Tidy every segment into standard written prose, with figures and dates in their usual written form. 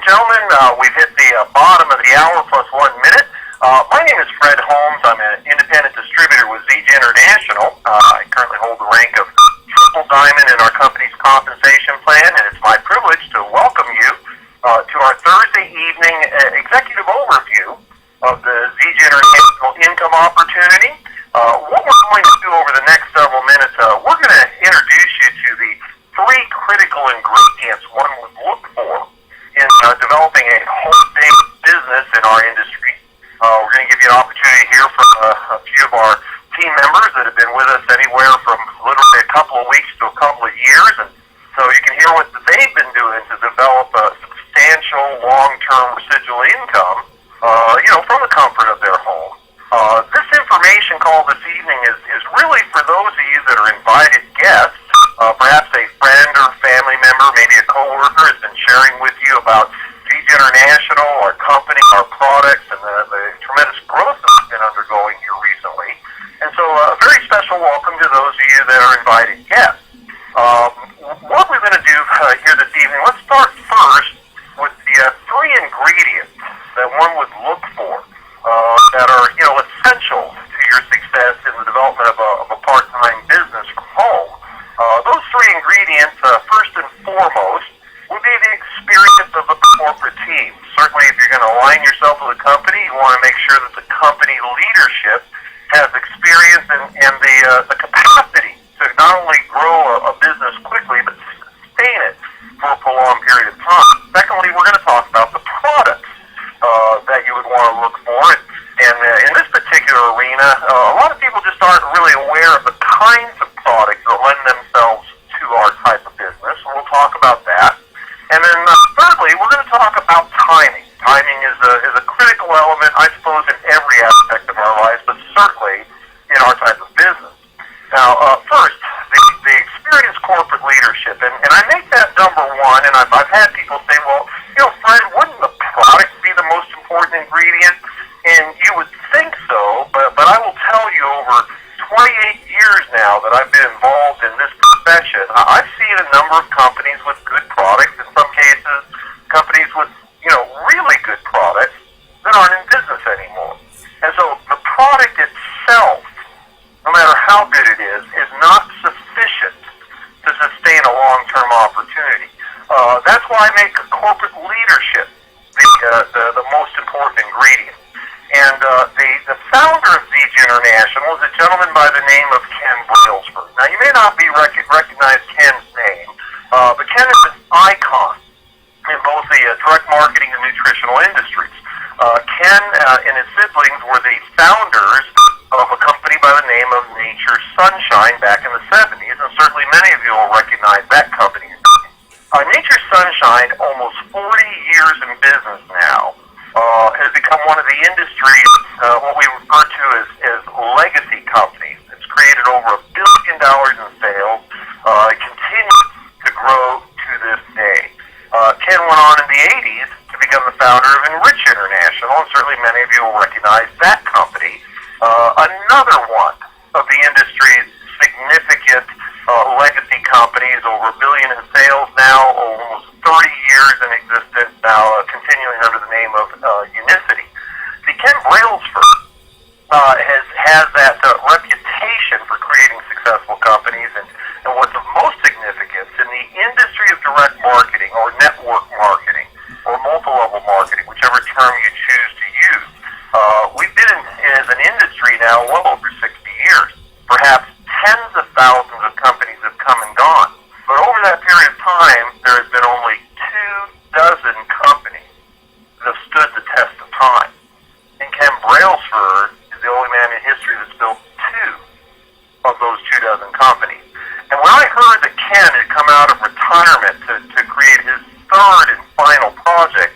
gentlemen, we've hit the bottom of the hour plus 1 minute. My name is Fred Holmes. I'm an independent distributor with ZJ International. I currently hold the rank of triple diamond in our company's compensation plan, and it's my privilege to welcome you to our Thursday evening executive overview of the ZJ International income opportunity. What we're going to do over the next several minutes, we're going to introduce you to the three critical ingredients one would look for in developing a home-based business in our industry. We're going to give you an opportunity to hear from a few of our team members that have been with us anywhere from literally a couple of weeks to a couple of years, and so you can hear what they've been doing to develop a substantial long-term residual income, from the comfort of their home. This information call this evening is really for those of you that are invited guests. Perhaps a friend or family member, maybe a coworker, has been sharing with you about ZJ International, our company, our products, and the tremendous growth that we've been undergoing here recently. And so a very special welcome to those of you that are invited guests. What we're going to do here this evening, let's start first with the three ingredients that one would look for that are, essential to your success in the development of a part-time business from home. Those three ingredients, first and foremost, would be the experience of the corporate team. Certainly, if you're going to align yourself with a company, you want to make sure that the company leadership has experience and the capacity to not only grow a business quickly, but sustain it for a prolonged period of time. Secondly, we're going to talk about the products that you would want to look for. And in this particular arena, a lot of people just aren't really aware of the kinds of products that lend themselves to our type of business. We'll talk about that. And then thirdly, we're going to talk about timing. Timing is a critical element, I suppose, in every aspect of our lives, but certainly in our type of business. Now, first, the experienced corporate leadership. And I make that number one, and I've had people say, well, Fred, wouldn't the product be the most important ingredient? And you would think so, but I will tell you, over 28 years now that I've been involved in this profession, I've seen a number of companies with good products, in some cases companies with, really good products that aren't in business anymore. And so the product itself, no matter how good it is not sufficient to sustain a long-term opportunity. That's why I make corporate leadership the most important ingredient. And the founder of ZJ International is a gentleman by the name of Ken Brailsford. Now, you may not recognize Ken's name, but Ken is an icon in both the direct marketing and nutritional industries. Ken and his siblings were the founders of a company by the name of Nature's Sunshine back in the 70s, and certainly many of you will recognize that company. Nature's Sunshine, almost 40 years in business now, has become one of the industry's, what we refer to as legacy companies. It's created over $1 billion in sales. It continues to grow to this day. Ken went on in the 80s to become the founder of Enrich International, and certainly many of you will recognize that company. Another one of the industry's significant legacy companies, over $1 billion in sales now, almost 30 years in existence now, continuing under the name of Unicity. See, Ken Brailsford has that reputation for creating successful companies, and what's of most significance in the industry of direct marketing or network marketing or multi-level marketing, whichever term you choose to use. We've been as an industry now well over 60 years. Perhaps tens of thousands of companies have come and gone. But over that period of time, there has been only 24 companies that have stood the test of time. And Ken Brailsford is the only man in history that's built two of those 24 companies. And when I heard that Ken had come out of retirement to create his third and final project,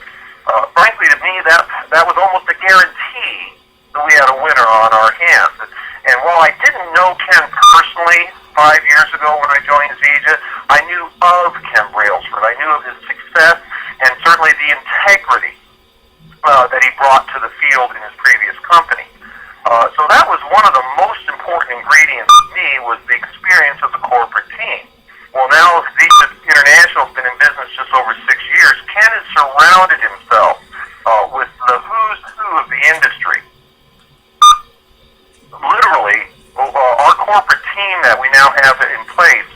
frankly to me that was almost a guarantee that we had a winner on our hands. And while I didn't know Ken personally 5 years ago when I joined ZJ, I knew of Ken Brailsford. I knew of his success and certainly the integrity that he brought to the field in his previous company. So that was one of the most important ingredients to me, was the experience of the corporate team. Well, now ZJ International has been in business just over 6 years. Ken is surrounded surrounded himself with the who's who of the industry. Literally, our corporate team that we now have in place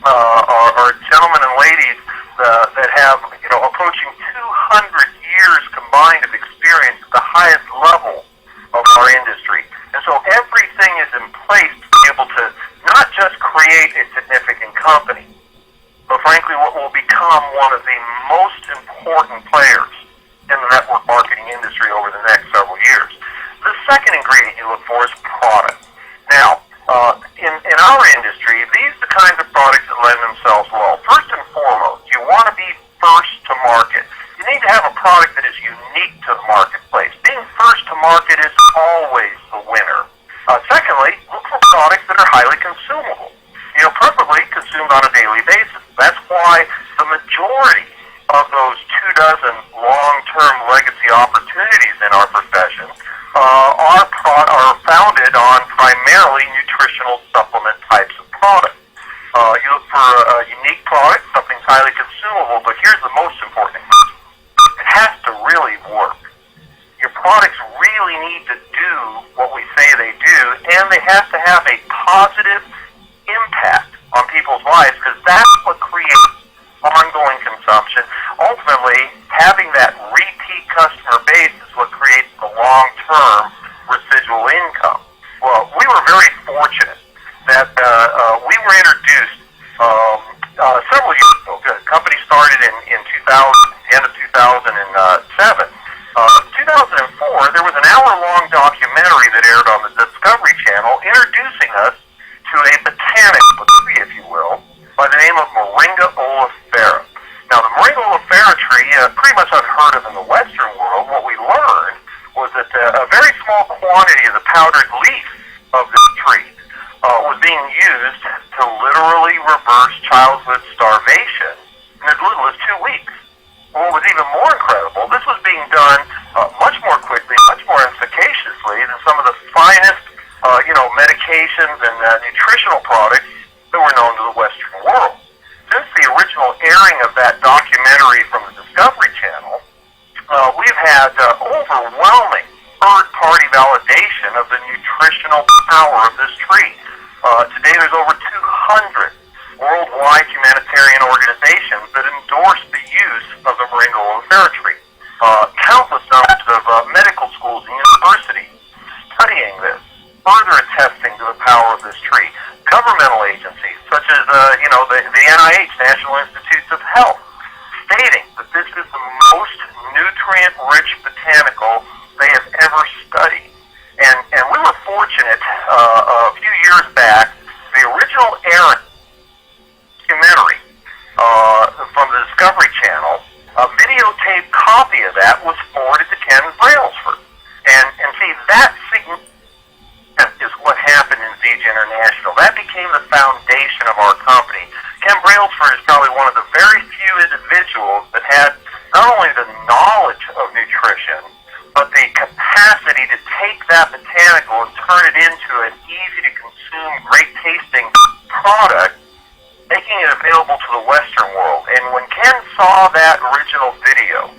are gentlemen and ladies that have, approaching 200 years combined of experience at the highest level of our industry. And so everything is in place to be able to not just create a significant company, but frankly what will become one of the most important players in the network marketing industry over the next several years. The second ingredient you look for is product. Now, in our industry, these are the kinds of products that lend themselves well. First and foremost, you want to be first to market. You need to have a product that is unique to the marketplace. Being first to market is always the winner. Secondly, look for products that are highly consumable. Preferably consumed on a daily basis. That's why the majority of those 24 long-term legacy opportunities in our profession are founded on primarily nutritional supplement types of products. You look for a unique product, something highly consumable, but here's the most important thing. It has to really work. Your products really need to do what we say they do, and they have to have a positive impact on people's lives, because that's what creates ongoing consumption. Ultimately, having that repeat customer base is what creates the long-term residual income. Well, we were very fortunate that we were introduced several years ago. The company started in 2000, end of 2007. 2004, there was an hour-long documentary that aired on the Discovery Channel introducing us to a botanical tree, if you will, by the name of Moringa oleifera. Now, the Moringa oleifera tree, pretty much unheard of in the Western world, what we learned was that a very small quantity of the powdered leaf of this tree was being used to literally reverse childhood starvation in as little as 2 weeks. Well, what was even more incredible, this was being done much more quickly, much more efficaciously than some of the finest, medications and nutritional products that were known to the Western world. Since the original airing of that documentary from the Discovery Channel, we've had overwhelming third-party validation of the nutritional power of this tree. Today there's over 200 worldwide humanitarian organizations that endorse the use of the Moringa oleifera tree. Countless numbers of medical schools and universities studying this, further attesting to the power of this tree. Governmental agencies such as the NIH, National Institutes of Health, stating that this is the most nutrient-rich botanical they have ever studied. And we were fortunate a few years back, the original airing documentary from the Discovery Channel, a videotaped copy of that was forwarded to Ken Brailsford. And see, that is what happened in ZJ International. That became the foundation of our company. Ken Brailsford is probably one of the very few individuals that had not only the knowledge of nutrition, but the capacity to take that botanical and turn it into an easy-to-consume, great-tasting product, making it available to the Western world. And when Ken saw that original video,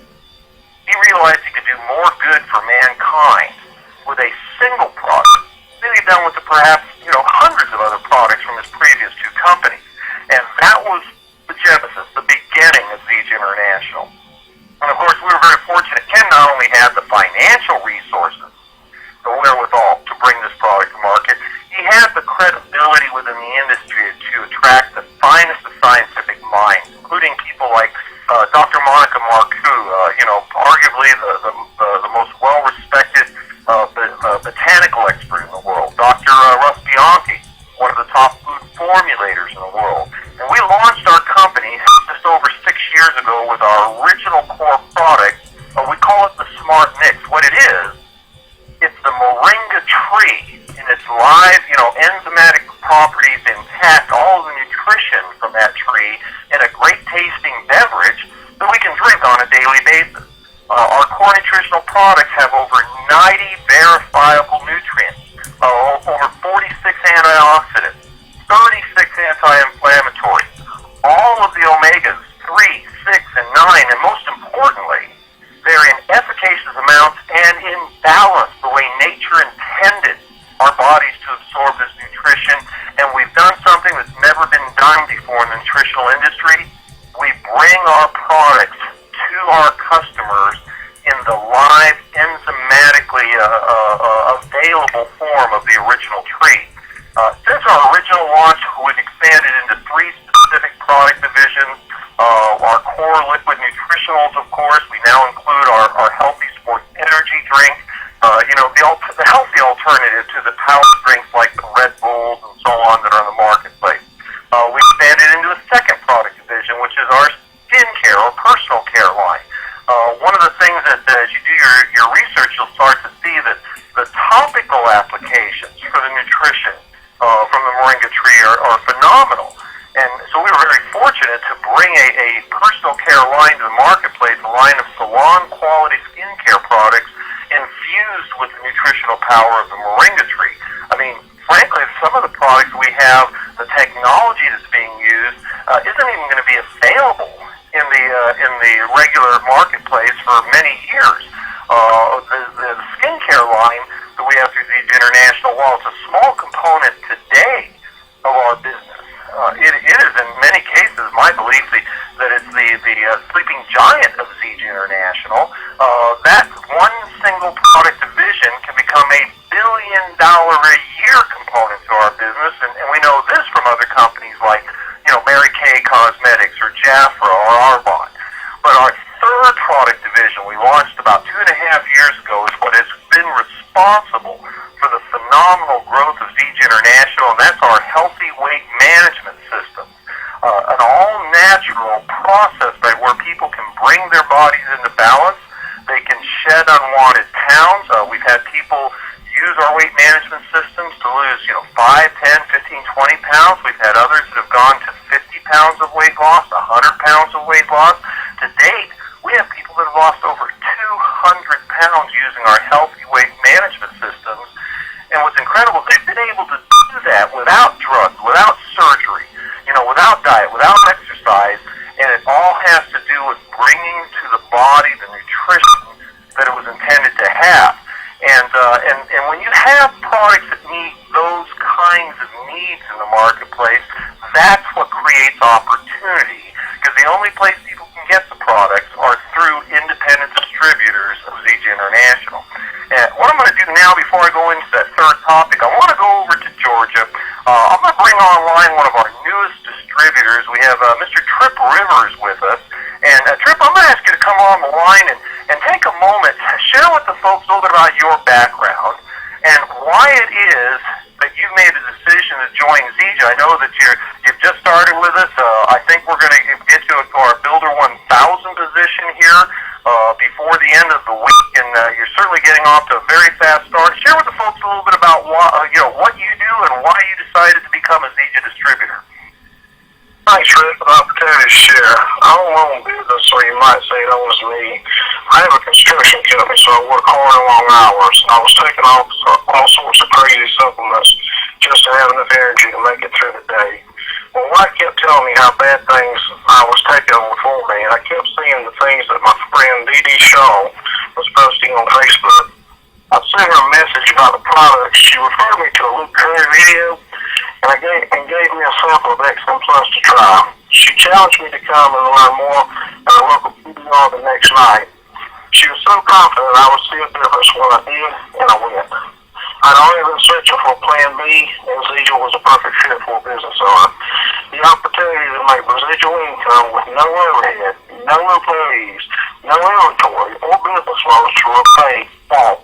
he realized he could do more good for mankind with a single product than he'd done with the perhaps, hundreds of other products from his previous two companies. And that was the genesis, the beginning of ZJ International. And of course, we were very fortunate. Ken not only had the financial resources, the wherewithal to bring this product to market, he had the credibility within the industry to attract the finest of scientific minds, including people like Dr. Monica Marcoux, arguably the most well-respected botanical expert in the world. Dr. Russ Bianchi, one of the top food formulators in the world. And we launched our company just over 6 years ago with our original core product. We call it the Smart Mix. What it is, it's the moringa tree in its live, enzymatic properties intact, all of the nutrition from that tree in a great tasting beverage that we can drink on a daily basis. Our core nutritional products have over 90 verifiable nutrients, over 46 antioxidants, 36 anti-inflammatories, all of the omegas 3, 6, and 9, and most importantly, they're in efficacious amounts and in balance, the way nature intended our bodies to absorb this nutrition. And we've done something that's never been done before in the nutritional industry. We bring our products to our customers in the live, enzymatically available form of the original tree. Since our original launch, we've expanded into 3 specific product divisions. Our core liquid nutritionals, of course. We now include our healthy sports energy drink. The healthy alternative to the power drinks like the Red Bulls and so on that are on the marketplace. We expanded into a second product division, which is our skincare or personal care line. One of the things that as you do your research, you'll start to see that the topical applications for the nutrition from the moringa tree are phenomenal. And so we were very fortunate to bring a personal care line to the marketplace, a line of salon-quality skincare products infused with the nutritional power of the moringa tree. I mean, frankly, some of the products we have, the technology that's being used, isn't even going to be available in the regular marketplace for many years. The skincare line that we have through the International, while it's a small component today of our business, it is in many cases my belief that it's the sleeping giant of ZG International. That one single product division can become a $1 billion a year component to our business, and we know this from other companies like Mary Kay Cosmetics or Jafra or Arbonne. But our third product division we launched about 2.5 years ago is what has been responsible for the phenomenal growth of ZG International, and that's our healthy weight management system. An all-natural process by where people can bring their bodies into balance. They can shed unwanted pounds. We've had people use our weight management systems to lose 5, 10, 15, 20 pounds. We've had others that have gone to 50 pounds of weight loss, 100 pounds of weight loss. To date, we have people that have lost over 200 pounds using our healthy weight management systems. And what's incredible, they've been able to do that without drugs, without surgery, without diet, without exercise, and it all has to do with bringing to the body the nutrition that it was intended to have. And when you have products that meet those kinds of needs in the marketplace, that's what creates opportunity, because the only place people can get the products are through independent distributors of ZG International. And what I'm going to do now, before I go into that third topic, I want to go over to Georgia. I'm going to bring online one of our newest distributors. We have Mr. Trip Rivers with us. And Trip, I'm going to ask you to come on the line and take a moment, share with the folks a little bit about your background and why it is that you've made a decision to join ZG. I know that you've just started with us. I think we're going to get you to our Builder 1000 position here before the end of the week, and you're certainly getting off to a very fast start. Share with the folks a little bit about what you do and why you decided to become a ZG distributor. Thanks, Rick, for the opportunity to share. I own my own business, or you might say it owns me. I have a construction company, so I work hard and long hours. I was taking all sorts of crazy supplements just to have enough energy to make it through the day. Well, White kept telling me how bad things I was taking before me, and I kept seeing the things that my friend D.D. Shaw was posting on Facebook. I sent her a message about the products. She referred me to a Luke Curry video, and gave me a sample of XM Plus to try. She challenged me to come and learn more at a local PBR the next night. She was so confident I would see a difference when I did, and I went. I'd already been searching for a plan B, and ZG was a perfect fit for a business owner. The opportunity to make residual income with no overhead, no employees, no inventory, or business loans to repay all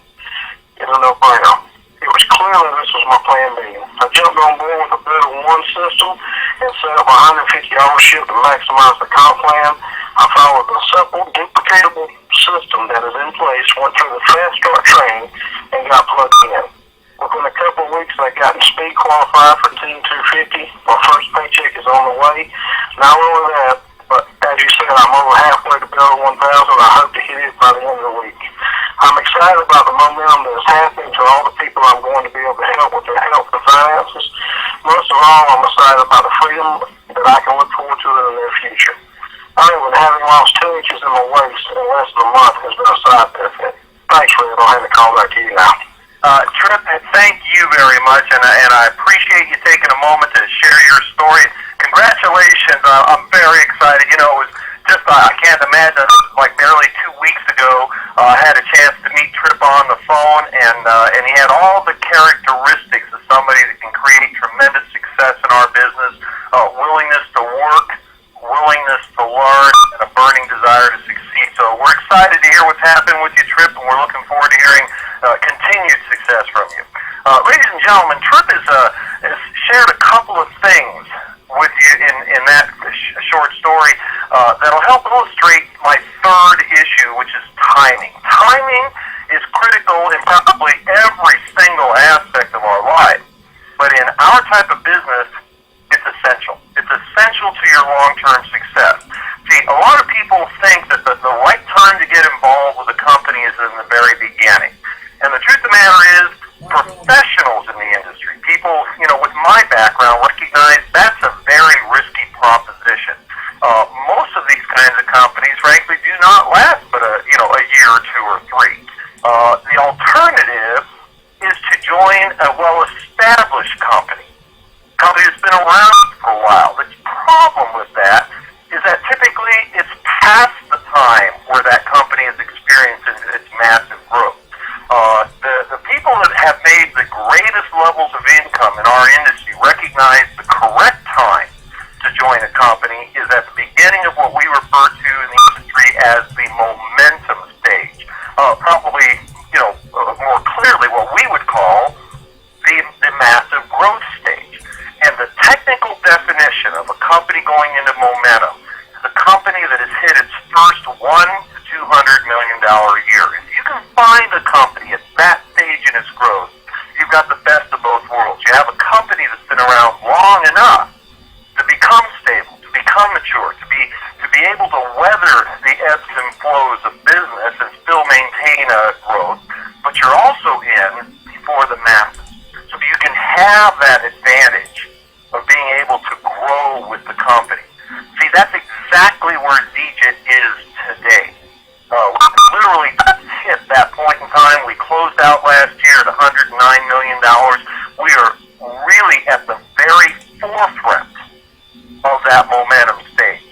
is a no-brainer. It was clear that this was my plan B. I jumped on board with a Builder 1 system and set up a 150-hour shift to maximize the comp plan. I followed a simple, duplicatable system that is in place, went through the fast start training, and got plugged in. Within a couple of weeks, I got speed qualified for Team 250. My first paycheck is on the way. Not only that, but as you said, I'm over halfway to Builder 1000. I hope to hit it by the end of the week. I'm excited about the momentum that is happening to all the people I'm going to be able to help with their health and finances. Most of all, I'm excited about the freedom that I can look forward to in the near future. Even having lost 2 inches in my waist in less than a month has been a side benefit. Thanks, Fred. I'll hand the call back to you now. Trip, thank you very much, and I appreciate you taking a moment to share your story. Congratulations. I'm very excited. You know, it was just, I can't imagine, like barely 2 weeks ago, I had a chance to meet Trip on the phone, and he had all the characteristics of somebody that can create tremendous success in our business, willingness to work, willingness to learn, and a burning desire to succeed. So we're excited to hear what's happened with you, Trip, and we're looking forward to hearing continued success from you. Ladies and gentlemen, Trip has shared a couple of things with you in that short story that'll help illustrate my third issue, which is timing. Timing is critical in probably every single aspect of our life, but in our type of business, it's essential. It's essential to your long-term success. See, a lot of people think that the right time to get involved with a company is in the very beginning. And the truth of the matter is, professionals in the industry, people, you know, with my background, recognize that's a very risky proposition. Most of these kinds of companies, frankly, do not last but a year or 2 or 3. The alternative is to join a well-established company that's been around for a while. The problem with that is that typically it's past the time where that company is experiencing its massive growth. The people that have made the greatest levels of income in our industry recognize the correct time to join a company is at the beginning of what we refer to in the industry as the momentum stage. Probably, more clearly what we would call the massive growth stage. And the technical definition of a company going into momentum is a company that has hit its first $1 to $200 million a year. If you can find a company at that stage in its growth, you've got the best of both worlds. You have a company that's been around long enough to become stable, to become mature, to be able to weather the ebbs and flows of business and still maintain a growth, but you're also in before the masses. So you can have that advantage of being able to grow with the company. See, that's exactly where ZJIT is today. We literally hit that point in time. We closed out last year at $109 million. We are really at the very forefront of that momentum stage.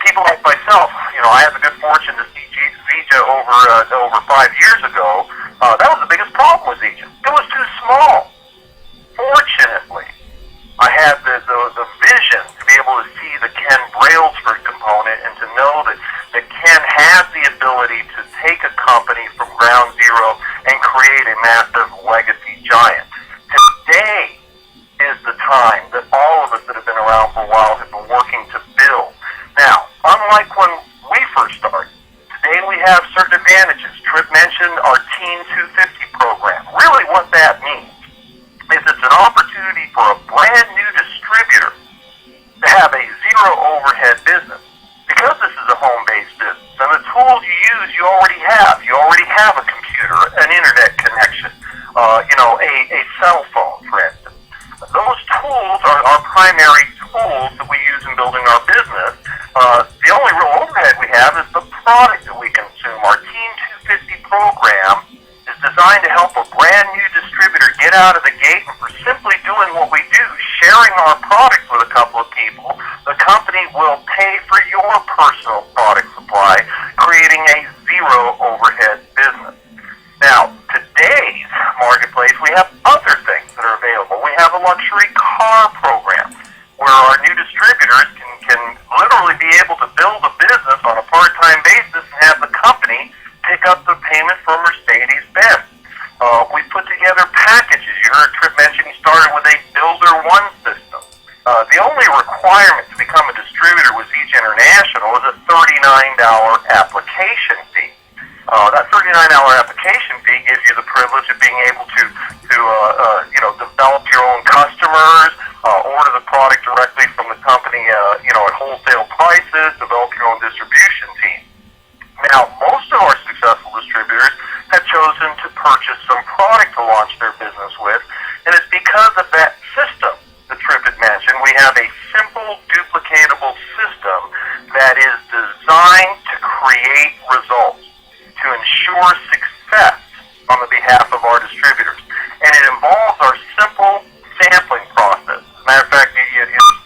People like myself, I had the good fortune to see ZJIT over 5 years ago. That was the biggest problem with ZJIT. It was too small. Fortunately, I had the vision to be able to see the Ken Brailsford component and to know that Ken has the ability to take a company from ground zero and create a massive legacy giant. Today is the time that all of us that have been around for a while have been working to build. Now, unlike when we first started, today we have certain advantages. Trip mentioned our Team 250 program. Really what that means is it's an opportunity for a brand new distributor to have a zero overhead business. Because this is a home-based business, and the tools you use you already have. You already have a computer, an internet connection, a cell phone, for instance. Those tools are our primary tools that we use in building our business. The only real overhead we have is the product that we consume. Our Team 250 program is designed to help a brand new distributor get out of the gate, and for simply doing what we do, sharing our products with a couple of people, the company will pay for your personal product supply, creating a zero overhead business. Now, today's marketplace, we have other things that are available. We have a luxury car program where our new distributors can literally be able to build a business on a part-time basis and have the company pick up the payment from Mercedes-Benz. We put together packages. You heard Trip mention he started with a Builder One system. The only requirement to become a distributor with ZJIT International is a $39 application fee. That $39 application fee gives you the privilege of being able to develop your own customers, order the product directly from the company, at wholesale prices, develop your own distribution team. Now, most of our successful distributors have chosen to purchase some product to launch their business with, and it's because of that system that Trip had mentioned. We have a simple, duplicatable system that is designed to create results, to ensure success on the behalf of our distributors. And it involves our simple sampling process. Matter of fact,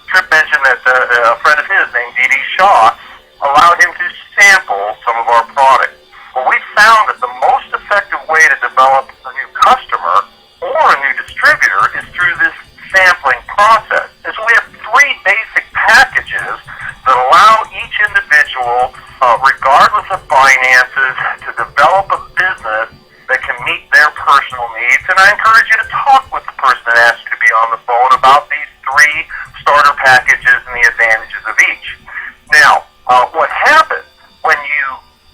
Tripp mentioned that a friend of his named D.D. Shaw allowed him to sample some of our products. Well, we found that the most effective way to develop a new customer or a new distributor is through this sampling process. And so we have three basic packages that allow each individual, regardless of finances, to develop a business that can meet their personal needs. And I encourage you to talk with the person that asked you to be on the phone about these three starter packages and the advantages of each. Now, what happens when you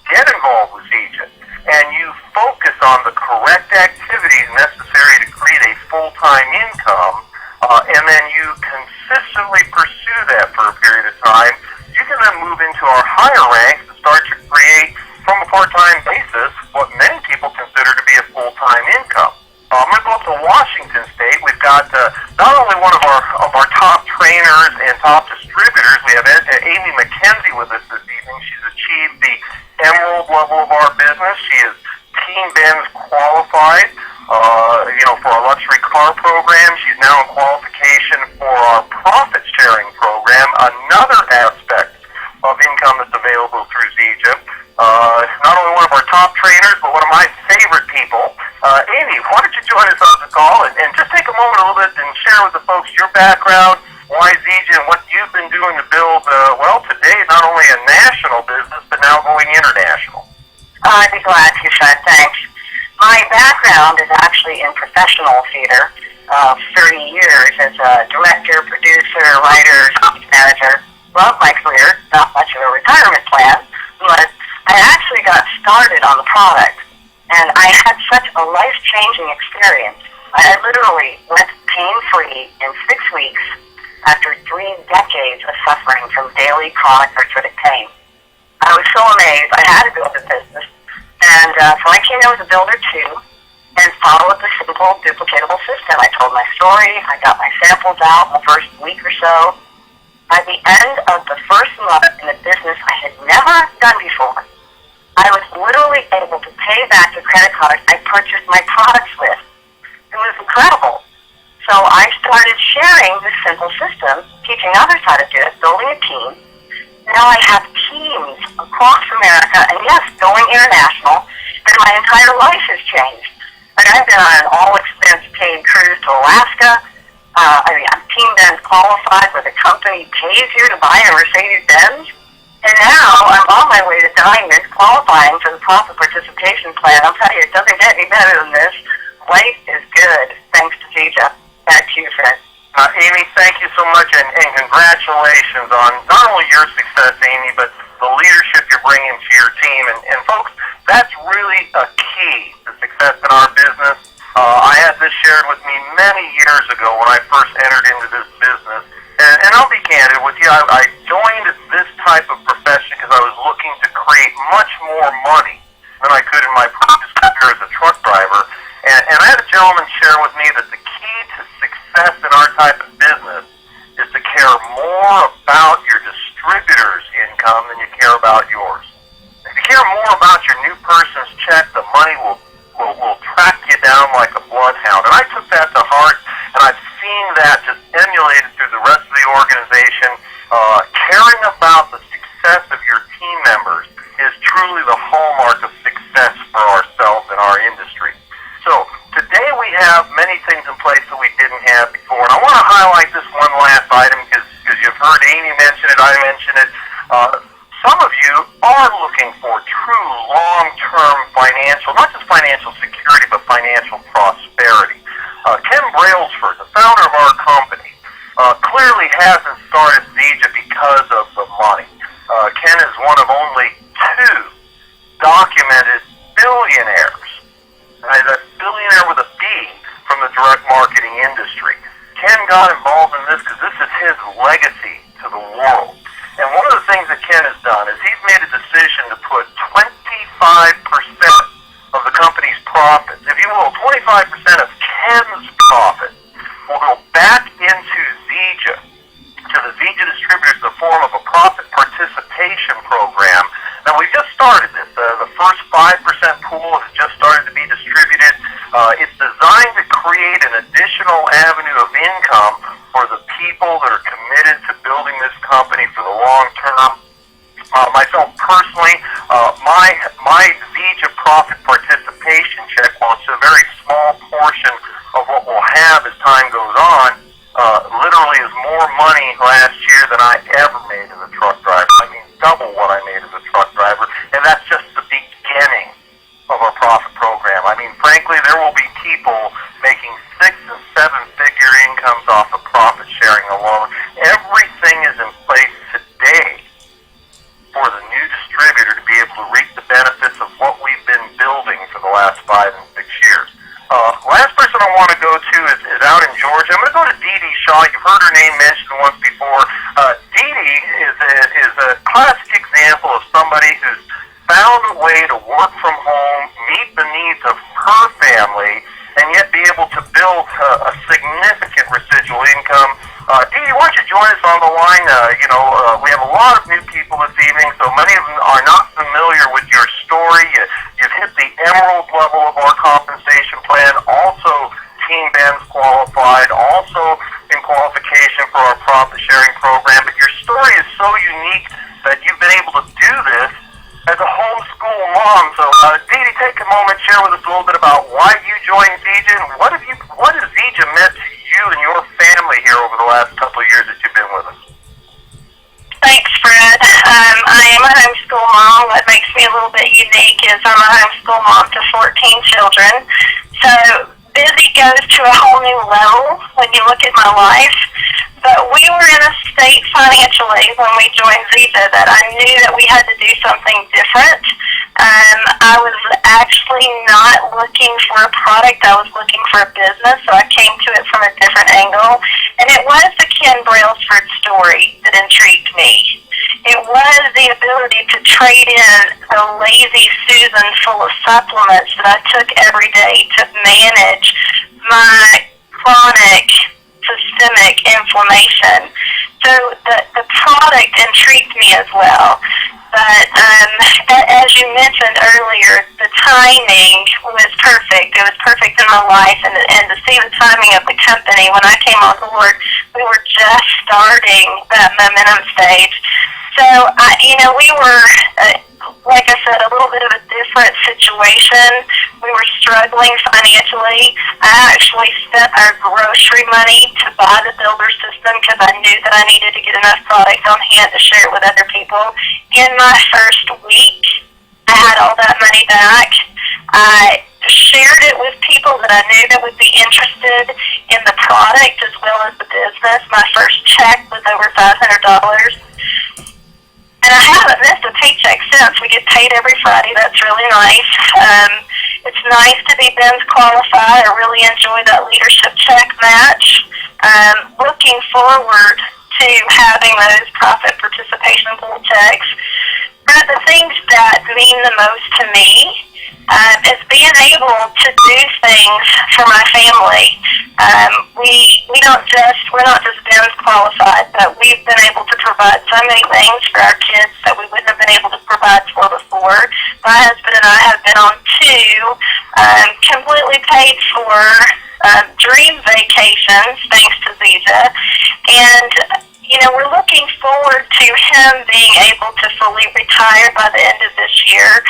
get involved with Zija and you focus on the correct activities necessary to create a full-time income, and then you consistently pursue that for a period of time, you can then move into our higher ranks and start to create, from a part-time basis, what many people consider to be a full-time income. I'm going to go up to Washington State. We've got not only one of our top trainers and top distributors, we have Amy McKenzie with us this evening. She's achieved the emerald level of our business. She is Team Benz qualified, for our luxury car program. She's now in qualification for our profit sharing program, another aspect of income that's available through Zija. Not only one of our top trainers, but one of my favorite people. Amy, why don't you join us on the call and just take a moment a little bit and share with the folks your background, why Zija, and what you've been doing to build, today, not only a national business, but now going international. I'd be glad to, Fred. Thanks. My background is actually in professional theater. 30 years as a director, producer, writer, stage manager. Love my career. Not much of a retirement plan, but I actually got started on the product, and I had such a life-changing experience. I literally went pain-free in 6 weeks after 3 decades of suffering from daily chronic arthritic pain. I was so amazed. I had to build a business, and so I came in as a builder too, and followed the simple, duplicatable system. I told my story. I got my samples out in the first week or so. By the end of the first month in the business I had never done before, I was literally able to pay back the credit cards I purchased my products with. It was incredible. So I started sharing this simple system, teaching others how to do it, building a team. Now I have teams across America, and yes, going international, and my entire life has changed. Like, I've been on an all-expense-paid cruise to Alaska. I'm Team Benz qualified, where the company pays you to buy a Mercedes-Benz. And now I'm on my way to Diamond, qualifying for the profit participation plan. I'll tell you, it doesn't get any better than this. Life is good, thanks to Zija. Back to you, Fred. Amy, thank you so much, and congratulations on not only your success, Amy, but the leadership you're bringing to your team. And folks, that's really a key to success in our business. I had this shared with me many years ago when I first entered into this business. And I'll be candid with you, I joined this type of profession because I was looking to create much more money than I could in my previous career as a truck driver. And I had a gentleman share with me that the key to success in our type of business is to care more about your distributor's income than you care about yours. If you care more about your new person's check, the money will track you down like a bloodhound. And I took that to heart, and I've seen that just emulated through the rest of the organization. Caring about the success of your team members is truly the hallmark of success for ourselves in our industry. So today we have many things in place that we didn't have before. And I want to highlight this one last item because you've heard Amy mention it, I mentioned it. Some of you are looking for true long-term financial, not just financial security, but financial prosperity. Ken Brailsford, the founder of our company, clearly hasn't started Zija because of the money. Ken is one of only 2 documented billionaires. A billionaire with a B from the direct marketing industry. Ken got involved in this because this is his legacy to the world. And one of the things that Ken has done is he's made a decision to put 25% of the company's profits, if you will, 25% of Ken's profits will go back into Zija, to the Zija distributors in the form of a profit participation participation program. Now, we just started this. The first 5% pool has just started to be distributed. It's designed to create an additional avenue of income for the people that are committed to building this company for the long term. Myself personally, my Zija profit participation check, while it's a very small portion of what we'll have as time goes on, literally is more money last year than I ever made as a truck driver. I mean, double what I made as a truck driver, and that's just the beginning of our profit program. I mean, frankly, there will be people making 6- and 7-figure incomes off of profit sharing alone. Everything is in place today for the new distributor to be able to reap the benefits of what we've been building for the last 5 and 6 years. Last person I want to go to is out in Georgia. I'm going to go to Dee Dee Shaw. You've heard her name mentioned once before. Dee Dee is a classic example of somebody who's found a way to work from home, meet the needs of her family, and yet be able to build a significant residual income. Dee Dee, why don't you join us on the line? We have a lot of new people this evening, so many of them are not familiar with your story. You've hit the emerald level of our compensation plan, also Team Ben's qualified, also in qualification for our profit sharing program, but your story is so unique that you've been able to do this as a homeschool mom. So, Dee Dee, take a moment, share with us a little bit about why you joined Zija, and what has Zija meant to you and your family here over the last couple of years that you've been with us? Thanks, Fred. I am a homeschool mom. What makes me a little bit unique is I'm a homeschool mom to 14 children. So busy goes to a whole new level when you look at my life. But we were in a state financially when we joined Zija that I knew that we had to do something different. I was actually not looking for a product. I was looking for a business, so I came to it from a different angle. And it was the Ken Brailsford story that intrigued me. It was the ability to trade in a lazy Susan full of supplements that I took every day to manage my chronic systemic inflammation. So the product intrigued me as well. But as you mentioned earlier, the timing was perfect. It was perfect in my life, and to see the timing of the company when I came on board, we were just starting that momentum stage. So, we were, like I said, a little bit of a different situation. We were struggling financially. I actually spent our grocery money to buy the builder system because I knew that I needed to get enough product on hand to share it with other people. In my first week, I had all that money back. I shared it with people that I knew that would be interested in the product as well as the business. My first check was over $500. And I haven't missed a paycheck since. We get paid every Friday. That's really nice. It's nice to be Ben's qualified. I really enjoy that leadership check match. Looking forward to having those profit participation pool checks. But the things that mean the most to me is being able to do things for my family. We're not just Ben's qualified, but we've been able to provide so many things for our kids that we wouldn't have been able to provide for before. My husband and I have been on 2 completely paid for dream vacations thanks to Zija, and we're looking forward to him being able to fully retire by the end of this year.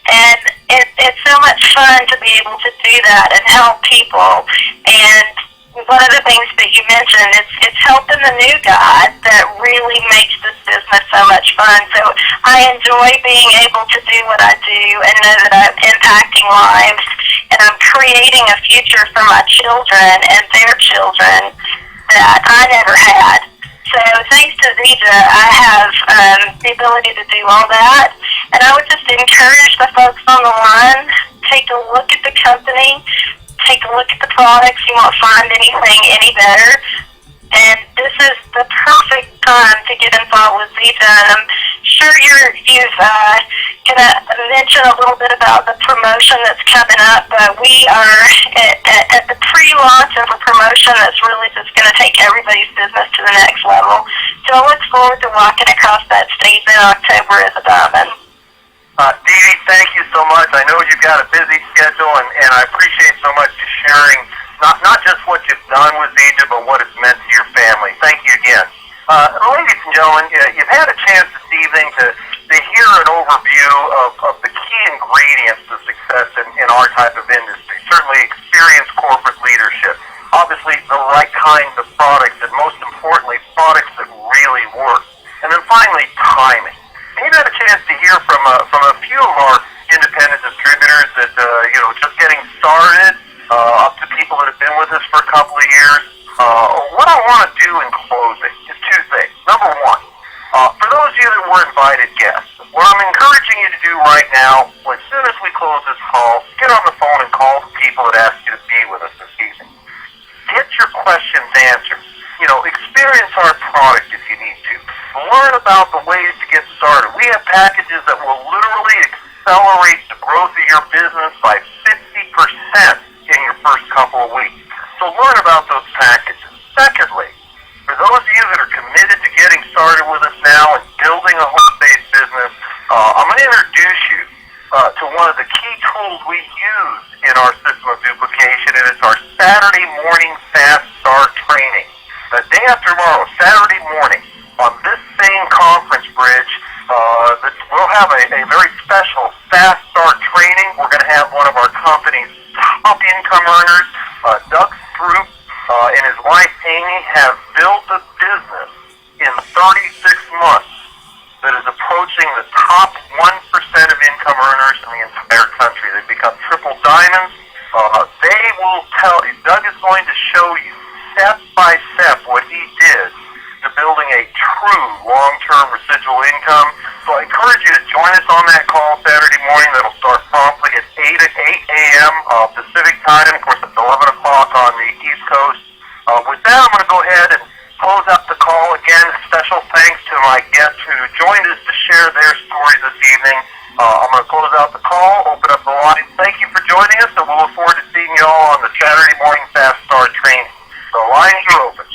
And it's so much fun to be able to do that and help people. And one of the things that you mentioned, it's helping the new guy that really makes this business so much fun. So I enjoy being able to do what I do and know that I'm impacting lives, and I'm creating a future for my children and their children that I never had. So thanks to Zija, I have the ability to do all that. And I would just encourage the folks on the line, take a look at the company, take a look at the products. You won't find anything any better. And this is the perfect time to get involved with Zija. And I'm sure you've Can I mention a little bit about the promotion that's coming up? We are at the pre-launch of a promotion that's really just going to take everybody's business to the next level. So I look forward to walking across that stage in October as a diamond. Dee Dee, thank you so much. I know you've got a busy schedule, and I appreciate so much you sharing not just what you've done with Zija, but what it's meant to your family. Thank you again. Ladies and gentlemen, you've had a chance this evening to hear an overview of the key ingredients to success in our type of industry. Certainly experienced corporate leadership, obviously the right kinds of products, and most importantly, products that really work. And then finally, timing. And you've had a chance to hear from a few of our independent distributors that, just getting started, up to people that have been with us for a couple of years. What I want to do in closing is two things. Number one, for those of you that were invited guests, what I'm encouraging you to do right now, as soon as we close this call, get on the phone and call the people that asked you to be with us this evening. Get your questions answered. Experience our product if you need to. Learn about the ways to get started. We have packages that will literally accelerate the growth of your business by 50% in your first couple of weeks. So learn about those packages. Secondly, for those of you that are committed to getting started with us now and building a home-based business, I'm going to introduce you to one of the key tools we use in our system of duplication, and it's our Saturday morning fast start training. The day after tomorrow, Saturday morning, on this same conference bridge, we'll have a very special fast start training. We're going to have one of our company's top income earners, Doug Stroop, and his wife Amy have built a business in 36 months that is approaching the top 1% of income earners in the entire country. They've become triple diamonds. They will tell you, Doug is going to show you step by step what he did to building a true long-term residual income. So I encourage you to join us on that call Saturday morning. That'll start promptly at 8 a.m. Pacific time, and of course it's 11 o'clock on the East Coast. With that, I'm going to go ahead and close out the call. Again, special thanks to my guests who joined us to share their stories this evening. I'm going to close out the call, open up the line. Thank you for joining us, and we'll look forward to seeing you all on the Saturday morning Fast Start training. The lines are open.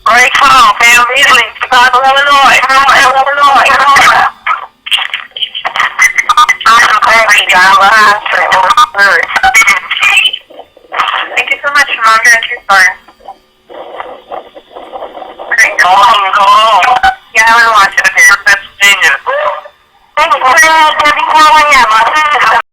Great call, family. Chicago, Illinois. Illinois. Thank you so much, Mom. You're a true star. Yeah, I want to watch it. Pennsylvania. Thanks for calling in.